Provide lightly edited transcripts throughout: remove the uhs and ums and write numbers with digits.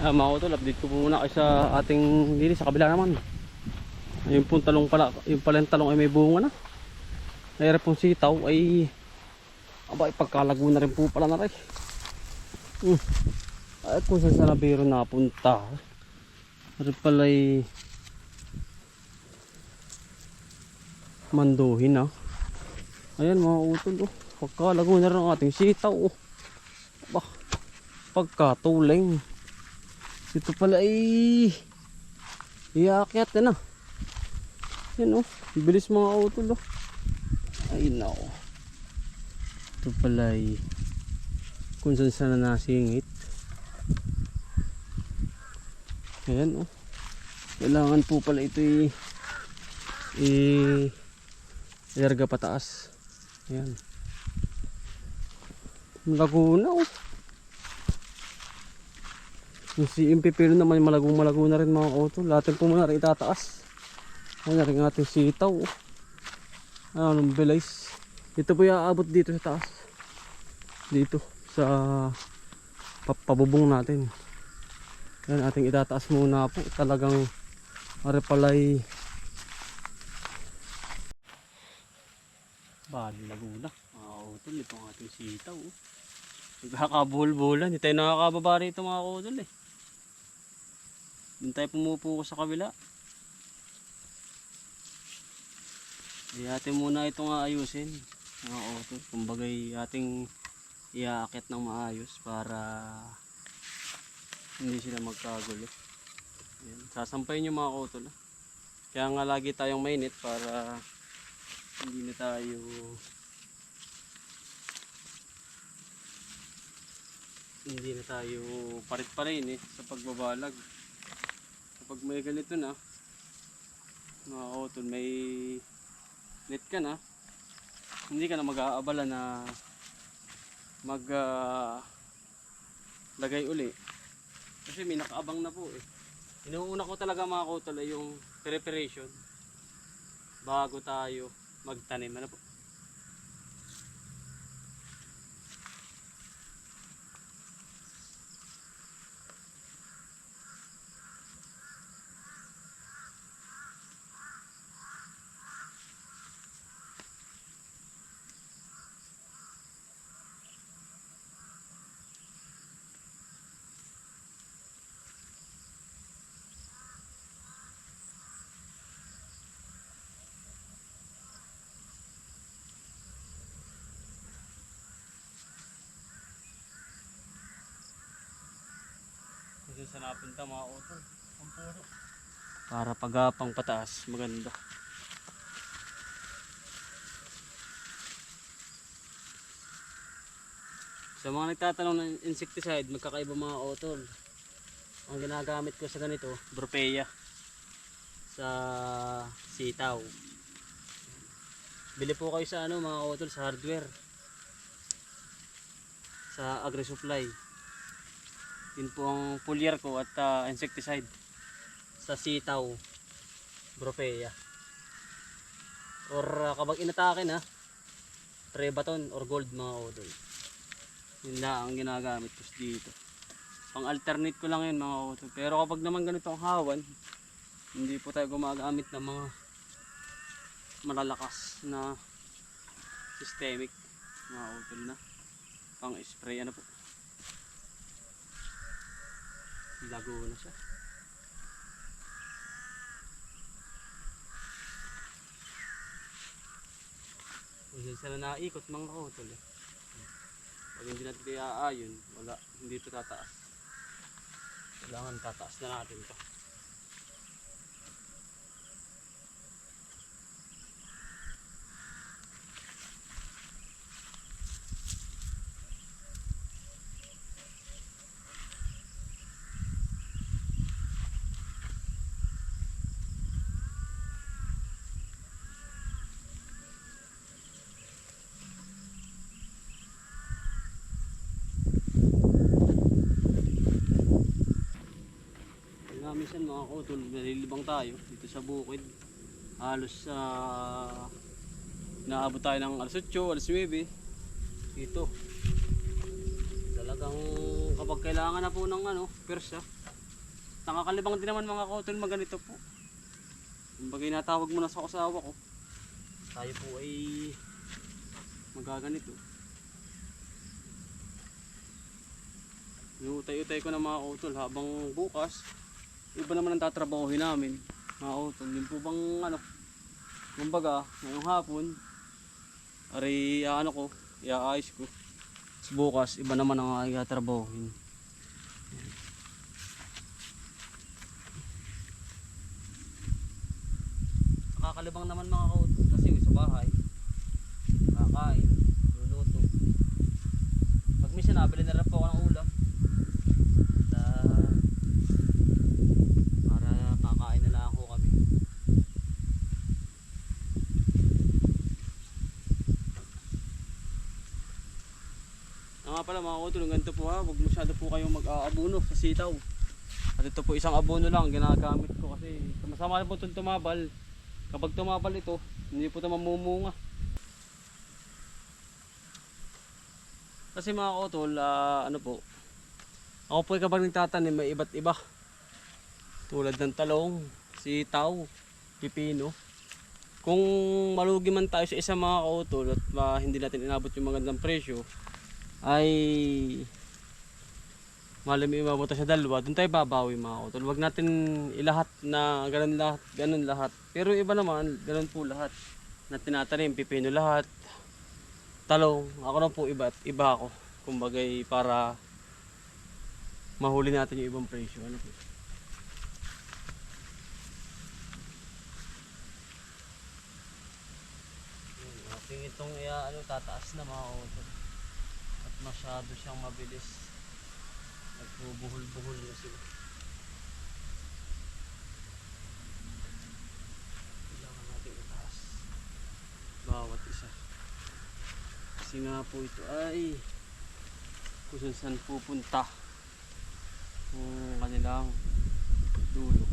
Mga utol, update ko po muna kayo sa ating linis sa kabila naman. Ayun pong talong pala, yung pala yung talong ay may bunga na. Mayroon pong sitaw ay aba, ipagkalago na rin po pala na rin. Ay kung saan sa nabiro napunta. Mayroon pala ay manduhin na. Ayan mga utol, pagkalago na rin ang ating sitaw. Aba, pagkatuling. Ito pala ay iakyat na. Yan bilis mga utol Ay no. Ito pala ay kung saan sana nasingit. Ayan kailangan po pala ito ilarga pataas. Ayan. Laguna yung pipino naman malago na rin mga utol. Lahat po muna rin itataas. Ayan na rin ating sitaw. Anong bilis. Ito po yung aabot dito sa taas. Dito sa pabubong natin. Ayan ating itataas muna po. Talagang arepalay. Bali Laguna. Mga utol, ito ang ating sitaw. Nagkakabuhol-buholan. Hindi tayo nakakababa rito mga utol Hindi tayo pumupuko sa kabila. Di atin muna itong aayusin. Mga utol. Kumbagay ating iaakit ng maayos para hindi sila magkagulo. Ayan. Sasampayin yung mga utol. Kaya nga lagi tayong mainit para hindi na tayo parit-parin sa pagbabalag. Kapag may ganito na mga utol, may net ka na, hindi ka na mag-aabala na lagay uli kasi may nakaabang na po Inuuna ko talaga mga utol ay yung preparation bago tayo magtanim. Ano po? Kasi sa napunta mga utol, ang puro. Para pagapang pataas, maganda. Sa mga nagtatanong ng insecticide, magkakaiba mga utol. Ang ginagamit ko sa ganito, Bropeya. Sa sitaw. Bili po kayo sa mga utol, sa hardware. Sa AgriSupply. Yun po ang foliar ko at insecticide. Sa sitaw, Bropeya. Or kapag inatake na, Prebaton or Gold mga utol. Yun lang ang ginagamit ko dito. Pang alternate ko lang yun mga utol. Pero kapag naman ganito ang hawan, hindi po tayo gumagamit ng mga malalakas na systemic mga utol na pang spray po. Lago na siya. Kasi sana naikot mga utol Pag hindi natin iaayon, wala, hindi ito tataas. Kailangan tataas na natin ito. Minsan mga utol, nalilibang tayo dito sa bukid. Halos naabot tayo ng alas 8, alas 9 dito. Talagang kapag kailangan na po ng persa, Nakakalibang din naman mga kautol maganito po. Kumbaga natawag mo na sa asawa ko. Tayo po ay magaganito. Utay-utay ko na mga kautol habang bukas iba naman ang tatrabahuhin namin mga kautol. Yun po bang ano, kumbaga ngayong hapon ari ano ko, iaayos ko. Bukas iba naman ang tatrabahuhin. Nakakalibang naman mga kautol kasi sa bahay kakain, luluto. Pag minsan nabili na lang po ako ng ulam para kakain na lang ako kami. Nga pala mga kautol, ganito po ha, huwag masyado po kayong mag-aabono sa sitaw. At ito po isang abono lang ginagamit ko kasi masama na po itong tumabal. Kapag tumabal ito, hindi po ito mamumunga. Kasi mga kautol, ano po, ako po kapag nagtatanim may iba't iba. Tulad ng talong, sitaw, pipino. Kung malugi man tayo sa isa mga kautol at hindi natin inabot yung magandang presyo, ay malam imabot sa dalawa, doon tayo babawi mga kautol. Huwag natin ilahat na ganun lahat. Pero iba naman, ganun po lahat. Na tinatanim, pipino lahat. Talong, ako na po iba ako. Kumbagay para mahuli natin yung ibang presyo. Ano po? Ating itong tataas na mga kautol. At masyado siyang mabilis. Nagbubuhol-buhol na sila. Kailangan natin itaas bawat isa. Kasi nga po ito ay kung saan pupunta yung kanilang dulo.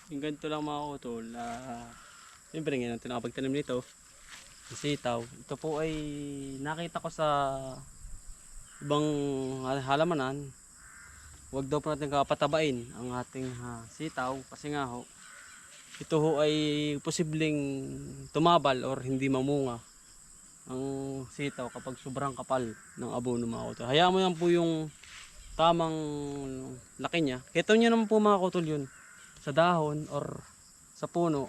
Yung ganito lang mga kautol, siyempre ngayon natin nakapagtanim nito sitaw. Ito po ay nakita ko sa ibang halamanan. Huwag daw po natin kapatabain ang ating sitaw kasi nga ho, ito ho ay posibleng tumabal or hindi mamunga ang sitaw kapag sobrang kapal ng abono mga kautol. Hayaan mo yan po yung tamang laki niya. Kita nyo naman po mga kautol yun sa dahon or sa puno.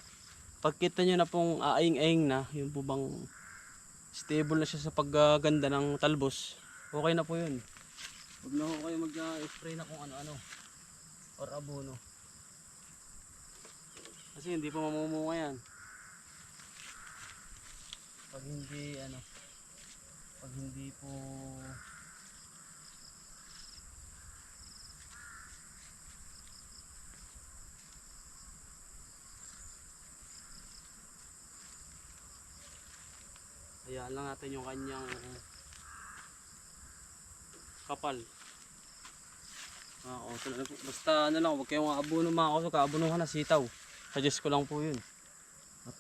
Pagkita nyo na pong aing-aing na, yung po bang stable na siya sa pagganda ng talbos, okay na po yun. Huwag na ho kayo mag-spray na kung ano-ano or abono. Kasi hindi pa mamumunga yan. Pag hindi po hayaan lang natin yung kanyang kapal. Basta ano lang, huwag kayong abono mga kautol, kaabonuhan na sitaw. Suggest ko lang po yun. At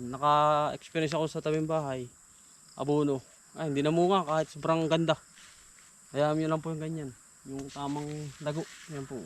naka-experience ako sa tabing bahay, abono. Ay, hindi namunga kahit sobrang ganda. Hayaan nyo lang po yung ganyan. Yung tamang lago. Yan po.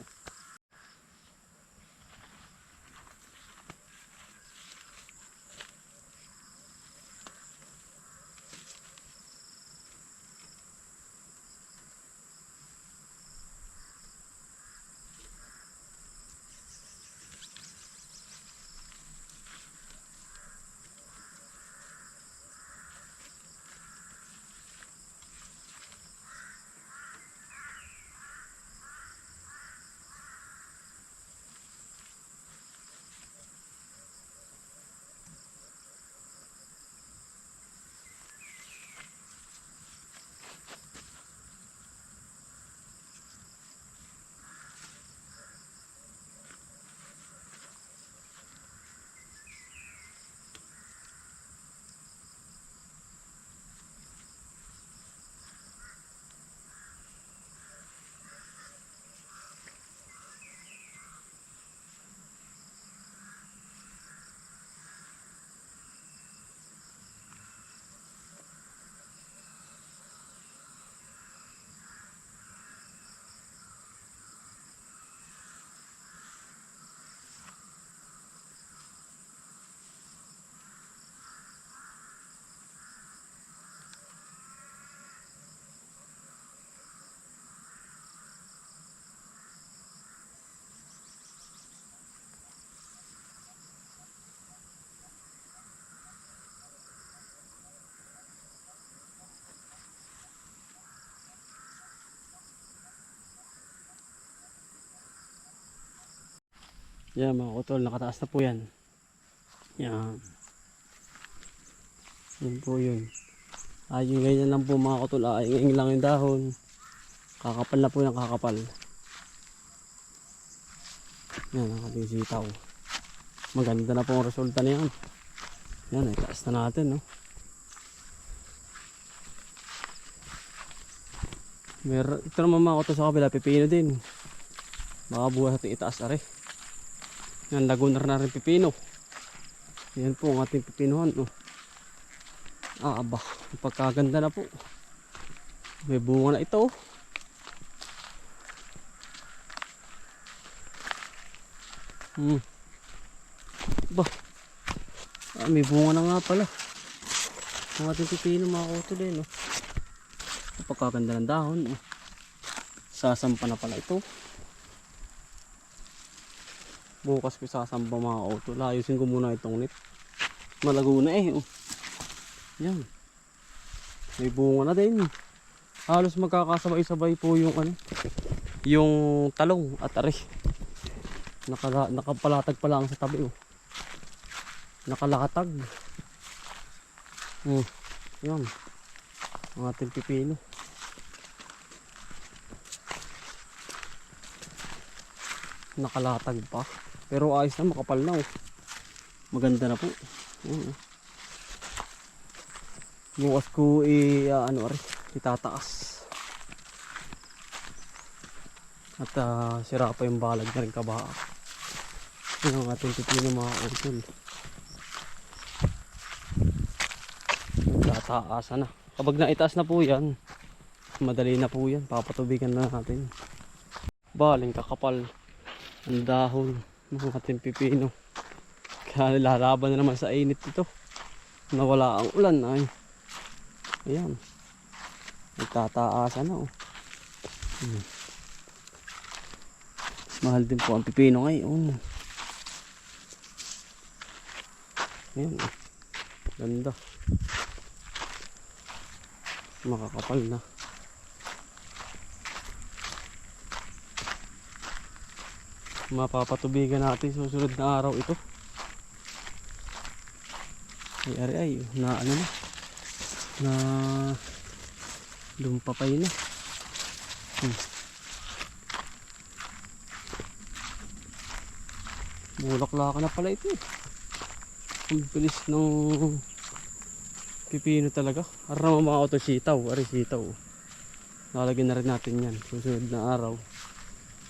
Yan mga utol, nakataas na po yan. Yan. Yan po yun. Yung ganyan lang po mga utol, yung lang yung dahon. Kakapal na po yung kakapal. Yan ang ating sitaw. Maganda na po ang resulta niyan. Yan, itaas na natin, no. Ito naman mga utol sa kabila, pipino din. Baka bukas natin itaas are. Yan, lagunar na rin pipino. Yan po ang ating pipinuhan, no. Aba, pagkaganda na po. May bunga na ito. Ba, may bunga na nga pala. Ang ating pipino mga utol eh, no. Pagkaganda ng dahon, no. Sasampa na pala ito. Bukas ko sasamba mga utol. Ayusin ko muna itong net. Malago na eh, oh. Yan. May bunga na din. Halos magkakasabay-sabay po yung yung talong at ari. Nakapalatag pa lang sa tabi, oh. Nakalakatag. Yan. Ang ating pipino. Nakalatag pa. Pero ayos na, makapal na, oh. Maganda na po. Bukas ko itataas. At sira pa yung balag na rin kabaha. Yun ang ating pipino mga utol. Tataasan na. Kapag naitaas na po yan, madali na po yan. Papatubigan na natin. Baling kakapal ang dahon ng ating pipino. Kaya lalaban na naman sa init ito. Nawala ang ulan ay. Ayan. Nagtataasan na, oh. Mahal din po ang pipino ngayon. Ayan. Ganda. Makakapal na. Mapapatubigan natin susunod na araw ito. Ay na ano na lumpapay na. Bulaklaka na pala ito. Ang bilis ng pipino talaga. Arama mga auto sitaw. Ari sitaw. Lalagyan na rin natin yan susunod na araw.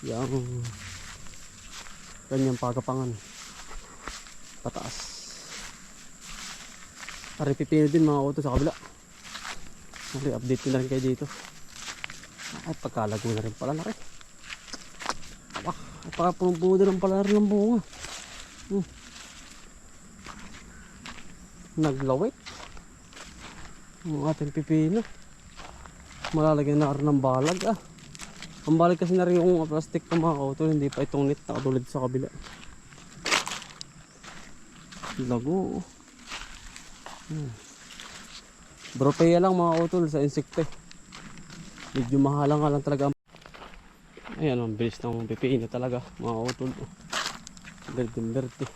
Yung kanyang pagapangan pataas. Ari pipino din mga auto sa kabila. Ari update ko na rin kayo dito. Ay pagkalago na rin pala na rin. Pagkapunong-puno rin pala rin ng bunga. Naglawit ang ating pipino. Malalagyan na rin ng balag. Ang balag kasi na rin yung plastic ng mga auto. Hindi pa itong net na katulad sa kabila. Lago. Bropea lang mga utol sa insekte. Medyo mahalang nga lang talaga. Ayan ang bilis ng pipino talaga mga utol. Berde.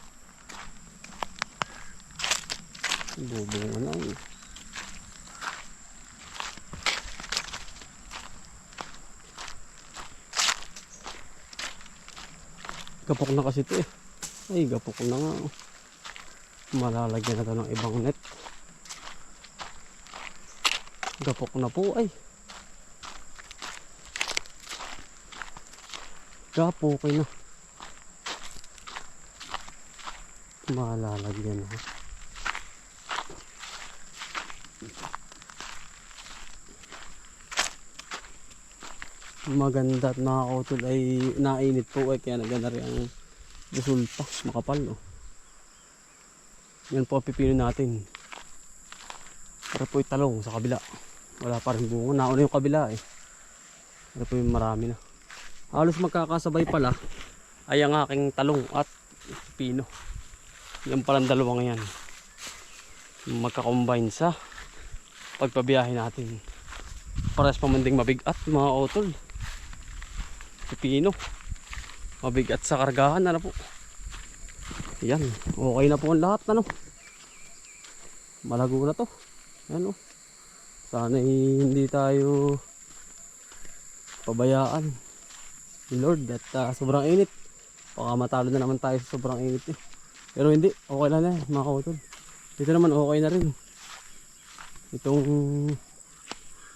Bubunga na. Gapok na kasi ito eh. Ay gapok na nga. Malalagyan na ito ng ibang net. Gapok na po ay. Gapok na. Malalagyan na. Maganda at nakakautol ay nainit po ay kaya naganda rin ang resulta. Makapal, no? Yan po ang pipino natin. Para po italong sa kabila. Wala pa rin bunga. Nauna yung kabila eh. Para po yung marami na. Halos magkakasabay pala ay ang aking talong at pipino. Yan palang dalawang yan. Magkakombine sa pagpabiyahe natin. Pares pamanding mabigat mga utol. Pipino. Mabigat sa kargahan. Ano po? Yan, okay na po ang lahat, ano. Malago na to. Yan, oh. Sana hindi tayo pabayaan ni Lord at sobrang init. Baka matalo na naman tayo sa sobrang init eh. Pero hindi, okay lang na mga kautol. Dito naman okay na rin. Itong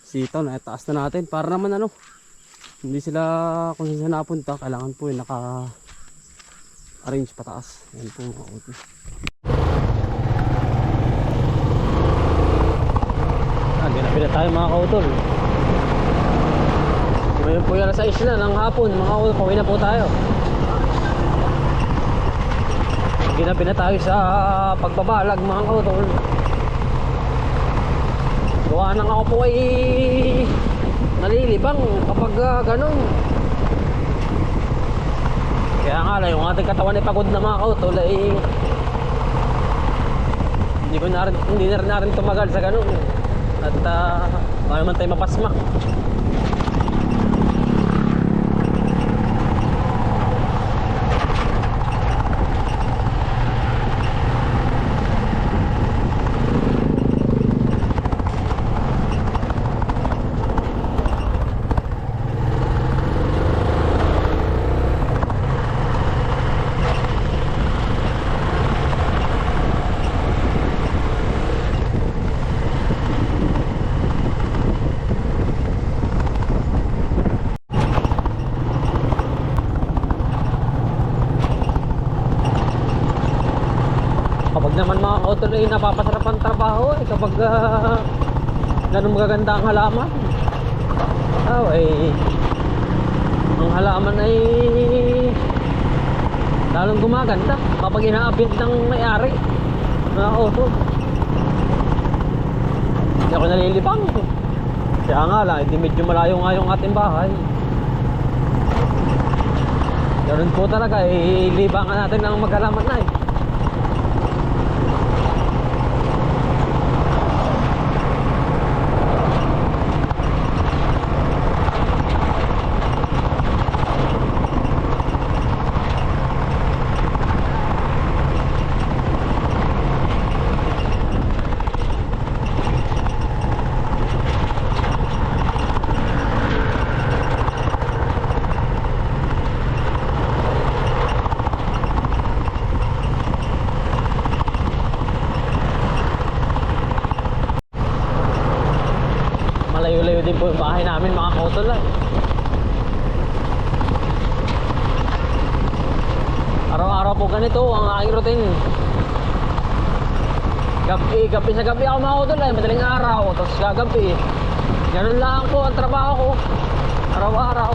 sitaw na itaas na natin para naman ano, hindi sila kung saan napunta, kailangan po yung naka arrange pataas. Yan po mga kautol. Ginapila tayo mga kautol. Ngayon po yan sa isla ng hapon mga kautol, pauwi na po tayo. Ginapila tayo sa pagbabalag mga kautol. Gawa nang ako po ay nalilibang kapag ganun. Kaya nga lang yung ating katawan ay pagod na mga kautol ay hindi na rin tumagal sa ganun. At baka naman tayo mapasma. Kapag naman mga kautol ay napapasarap ang trabaho eh, kapag ganun magaganda ang halaman. Ang halaman ay lalong gumaganda kapag inaabit ng may-ari mga kautol. Hindi ako nalilibang. Kaya nga lang, hindi medyo malayo nga yung ating bahay. Ganun po talaga, libangan natin ng maghalaman na eh. Malayo-layo din po yung bahay namin mga kautol. Araw-araw po ganito ang aking routine. Gabi sa gabi ako mga kautol, madaling araw, tapos gagabi. Ganun lang po ang trabaho ko araw-araw.